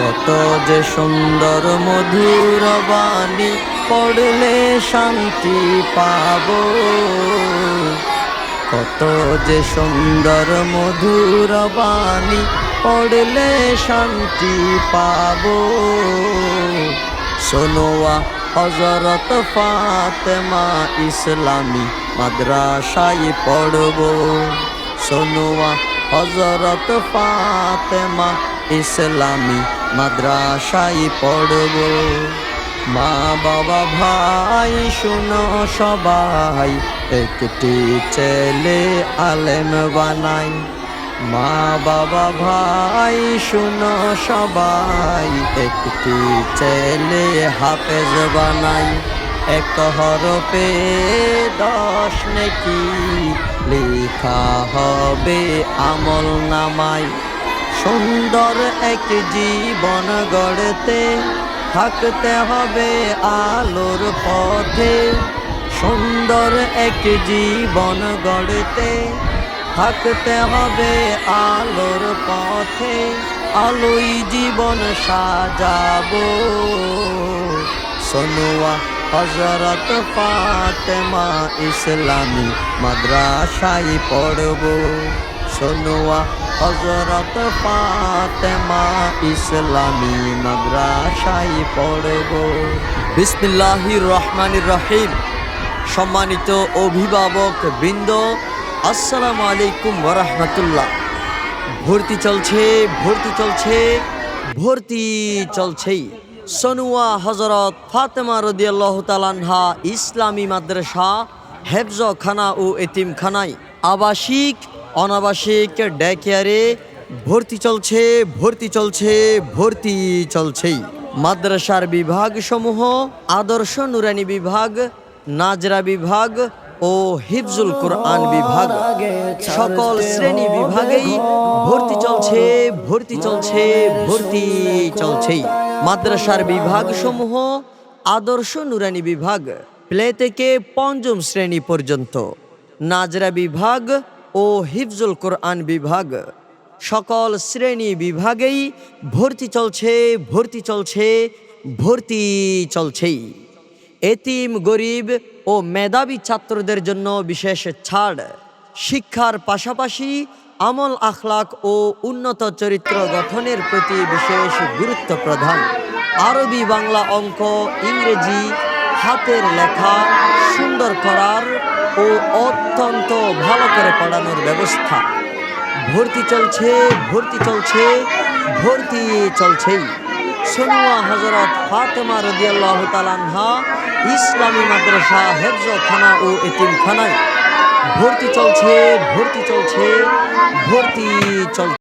কত যে সুন্দর মধুর বাণী পড়লে শান্তি পাবো, কত যে সুন্দর মধুর বাণী পড়লে শান্তি পাবো। শোনোয়া হযরত ফাতেমা ইসলামী মাদ্রাসায় পড়বো, শোনোয়া হযরত ফাতেমা ইসলামী মাদ্রাসায় পড়বো। মা বাবা ভাই শুনো সবাই, একটি ছেলে আলেম বানাই। মা বাবা ভাই শুনো সবাই, একটি ছেলে হাফেজ বানাই। এক হরফে 10 নেকি লেখা হবে আমল নামায়। সুন্দর এক জীবন গড়তে থাকতে হবে আলোর পথে, সুন্দর এক জীবন গড়তে থাকতে হবে আলোর পথে। আলোই জীবন সাজাবো, শোনোয়া হযরত ফাতেমা ইসলামী মাদ্রাসায় পড়বো, শোনোয়া হযরত ফাতেমা ইসলামী মাদ্রাসায় পড়বো। বিসমিল্লাহির রহমানির রহিম। সম্মানিত অভিভাবক বৃন্দ, আসসালামু আলাইকুম ওয়া রাহমাতুল্লাহ। ভর্তি চলছে, ভর্তি চলছে, ভর্তি চলছেই। সনুয়া হযরত ফাতেমা রাদিয়াল্লাহু তাআলা আনহা ইসলামী মাদ্রাসা, হেফজখানা ও এতিমখানায় আবাসিক অনাবাসিক ডে কেয়ারে ভর্তি চলছে, ভর্তি চলছে, ভর্তি চলছেই। মাদ্রাসার বিভাগসমূহ আদর্শ নুরানি বিভাগ, নাজরা বিভাগ ও হিফজুল কোরআন বিভাগ। সকল শ্রেণী বিভাগেই ভর্তি চলছে, ভর্তি চলছে, ভর্তি চলছেই। মাদ্রাসার বিভাগসমূহ আদর্শ নুরানি বিভাগ প্লে থেকে ৫ম শ্রেণী পর্যন্ত, নাজরা বিভাগ ও হিফজুল কোরআন বিভাগ। সকল শ্রেণী বিভাগেই ভর্তি চলছে, ভর্তি চলছে, ভর্তি চলছেই। এতিম, গরিব ও মেধাবী ছাত্রদের জন্য বিশেষ ছাড়। শিক্ষার পাশাপাশি আমল আখলাক ও উন্নত চরিত্র গঠনের প্রতি বিশেষ গুরুত্ব প্রদান। আরবি, বাংলা, অঙ্ক, ইংরেজি, হাতের লেখা সুন্দর করার ও অত্যন্ত ভালো করে পড়ানোর ব্যবস্থা। ভর্তি চলছে, ভর্তি চলছে, ভর্তি চলছেই। সনুয়া হযরত ফাতেমা রাদিয়াল্লাহু তাআলা আনহা ইসলামী মাদ্রাসা, হেফজখানা ও এতিমখানায় ভর্তি চলছে, ভর্তি চলছে, ভর্তি চলছে।